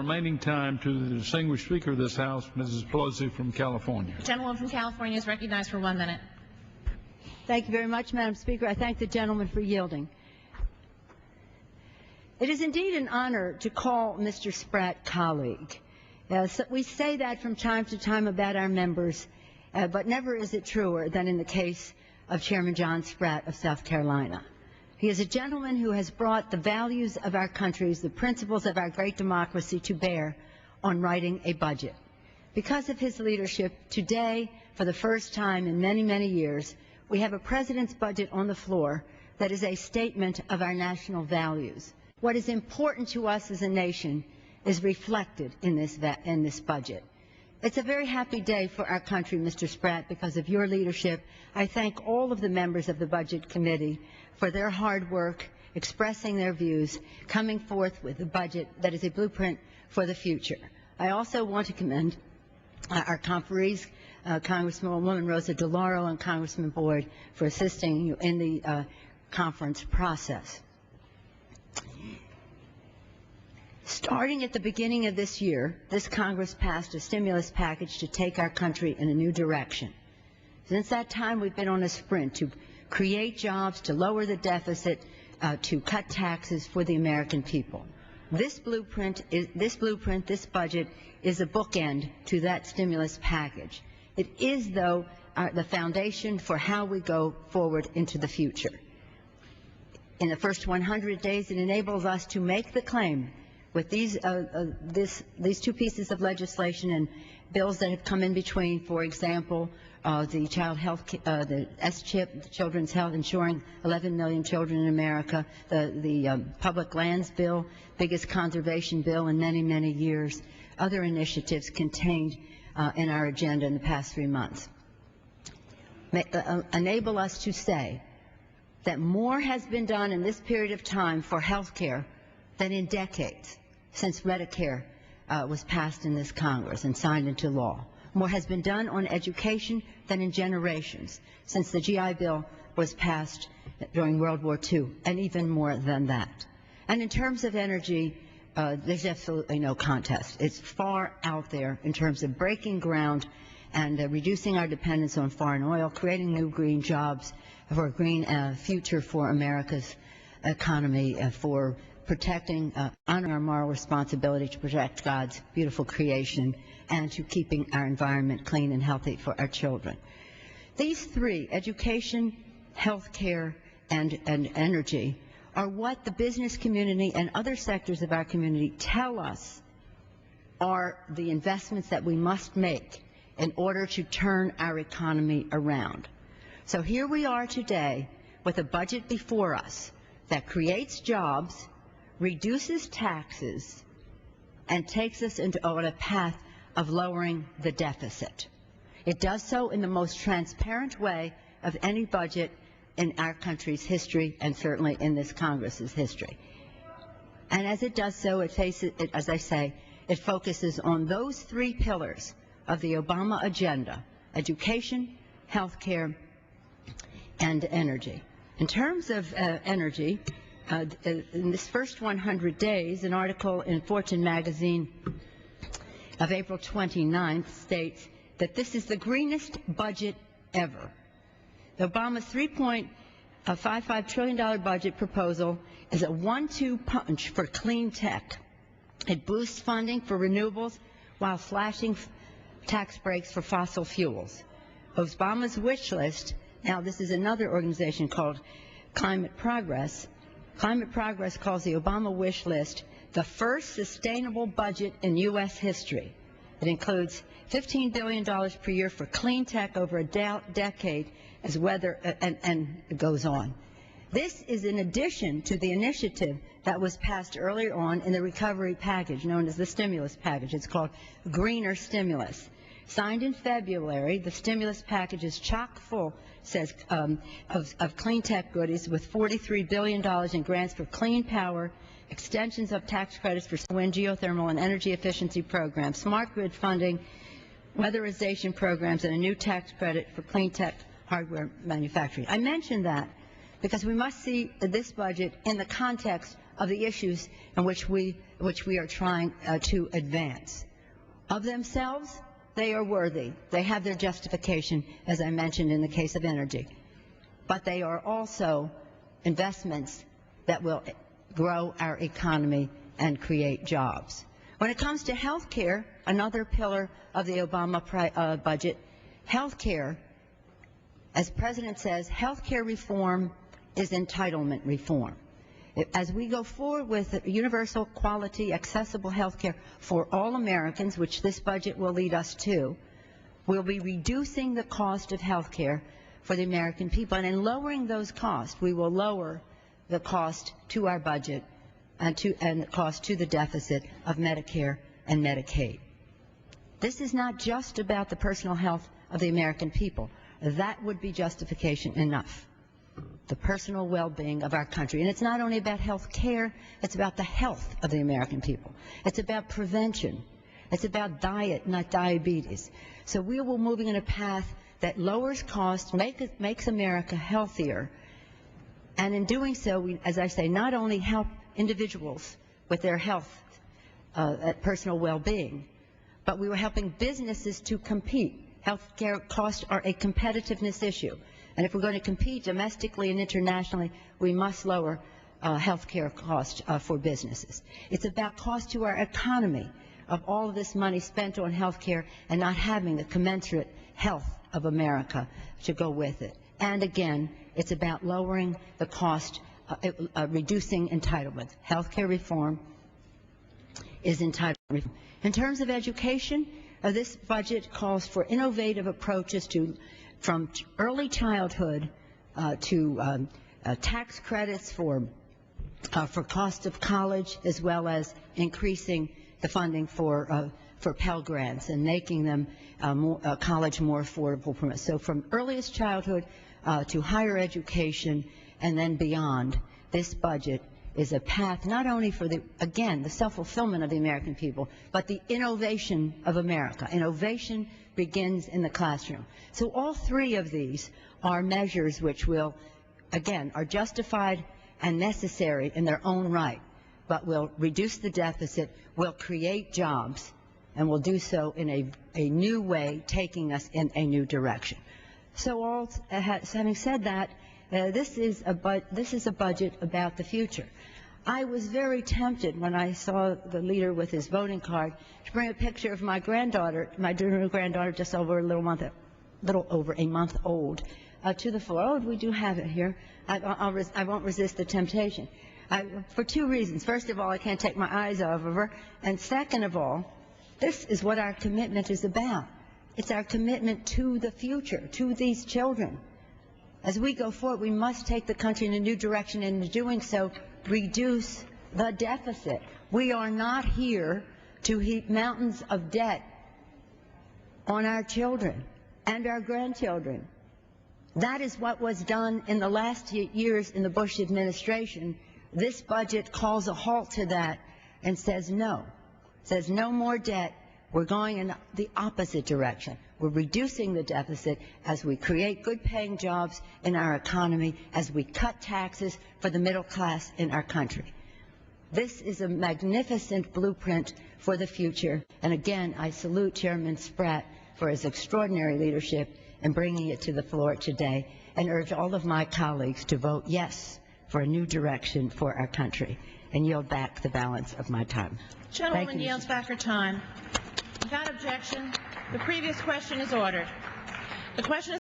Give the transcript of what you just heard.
remaining time to the distinguished Speaker of this House, Mrs. Pelosi from California. The gentleman from California is recognized for 1 minute. Thank you very much, Madam Speaker. I thank the gentleman for yielding. It is indeed an honor to call Mr. Spratt colleague. We say that from time to time about our members, but never is it truer than in the case of Chairman John Spratt of South Carolina. He is a gentleman who has brought the values of our countries, the principles of our great democracy to bear on writing a budget. Because of his leadership, today, for the first time in many, many years, we have a president's budget on the floor that is a statement of our national values. What is important to us as a nation is reflected in this budget. It's a very happy day for our country, Mr. Spratt, because of your leadership. I thank all of the members of the Budget Committee for their hard work, expressing their views, coming forth with a budget that is a blueprint for the future. I also want to commend our conferees, Congresswoman Rosa DeLauro and Congressman Boyd, for assisting you in the conference process. Starting at the beginning of this year, this Congress passed a stimulus package to take our country in a new direction. Since that time, we've been on a sprint to create jobs, to lower the deficit, to cut taxes for the American people. This blueprint, this budget, is a bookend to that stimulus package. It is, though, the foundation for how we go forward into the future. In the first 100 days, it enables us to make the claim with these two pieces of legislation and bills that have come in between, for example, the child health, the S-chip, the children's health, ensuring 11 million children in America, the public lands bill, biggest conservation bill in many, many years, other initiatives contained in our agenda in the past 3 months. Enable us to say that more has been done in this period of time for health care than in decades since Medicare was passed in this Congress and signed into law. More has been done on education than in generations since the GI Bill was passed during World War II, and even more than that. And in terms of energy, there's absolutely no contest. It's far out there in terms of breaking ground and reducing our dependence on foreign oil, creating new green jobs for a green future for America's economy, for protecting, honoring our moral responsibility to protect God's beautiful creation, and to keeping our environment clean and healthy for our children. These three, education, health care, and energy, are what the business community and other sectors of our community tell us are the investments that we must make in order to turn our economy around. So here we are today with a budget before us that creates jobs, reduces taxes, and takes us on a path of lowering the deficit. It does so in the most transparent way of any budget in our country's history, and certainly in this Congress's history. And as it does so, as I say, it focuses on those three pillars of the Obama agenda: education, health care, and energy. In terms of energy, in this first 100 days, an article in Fortune magazine of April 29th states that this is the greenest budget ever. Obama's $3.55 trillion budget proposal is a 1-2 punch for clean tech. It boosts funding for renewables while slashing tax breaks for fossil fuels. Obama's wish list, now this is another organization called Climate Progress. Climate Progress calls the Obama wish list the first sustainable budget in U.S. history. It includes $15 billion per year for clean tech over a decade, as weather, and it goes on. This is in addition to the initiative that was passed earlier on in the recovery package, known as the stimulus package. It's called Greener Stimulus. Signed in February, the stimulus package is chock full, says, of clean tech goodies, with $43 billion in grants for clean power, extensions of tax credits for wind, geothermal, and energy efficiency programs, smart grid funding, weatherization programs, and a new tax credit for clean tech hardware manufacturing. I mention that because we must see this budget in the context of the issues in which we are trying to advance. Of themselves, they are worthy. They have their justification, as I mentioned in the case of energy. But they are also investments that will grow our economy and create jobs. When it comes to health care, another pillar of the Obama budget, health care, as the President says, health care reform is entitlement reform. As we go forward with universal, quality, accessible health care for all Americans, which this budget will lead us to, we'll be reducing the cost of health care for the American people. And in lowering those costs, we will lower the cost to our budget and the cost to the deficit of Medicare and Medicaid. This is not just about the personal health of the American people. That would be justification enough. The personal well-being of our country. And it's not only about health care, it's about the health of the American people. It's about prevention. It's about diet, not diabetes. So we will be moving in a path that lowers costs, makes America healthier. And in doing so, we, as I say, not only help individuals with their health, personal well-being, but we were helping businesses to compete. Health care costs are a competitiveness issue. And if we're going to compete domestically and internationally, we must lower health care costs for businesses. It's about cost to our economy of all of this money spent on health care and not having the commensurate health of America to go with it. And again, it's about lowering the cost, reducing entitlements. Health care reform is entitlement reform. In terms of education, this budget calls for innovative approaches from early childhood to tax credits for cost of college, as well as increasing the funding for Pell Grants and making them college more affordable. So from earliest childhood to higher education and then beyond, this budget is a path not only for the self-fulfillment of the American people, but the innovation of America. Innovation begins in the classroom. So all three of these are measures which will, again, are justified and necessary in their own right, but will reduce the deficit, will create jobs, and will do so in a new way, taking us in a new direction. So having said that, this is a budget about the future. I was very tempted when I saw the leader with his voting card to bring a picture of my granddaughter, my new granddaughter, just over a little over a month old, to the floor. Oh, we do have it here. I won't resist the temptation. For two reasons. First of all, I can't take my eyes off of her. And second of all, this is what our commitment is about. It's our commitment to the future, to these children. As we go forward, we must take the country in a new direction, and in doing so, reduce the deficit. We are not here to heap mountains of debt on our children and our grandchildren. That is what was done in the last years in the Bush administration. This budget calls a halt to that and says no more debt. We're going in the opposite direction. We're reducing the deficit as we create good-paying jobs in our economy, as we cut taxes for the middle class in our country. This is a magnificent blueprint for the future. And again, I salute Chairman Spratt for his extraordinary leadership in bringing it to the floor today, and urge all of my colleagues to vote yes for a new direction for our country, and yield back the balance of my time. Gentlewoman yields back her time. Without objection, the previous question is ordered. The question is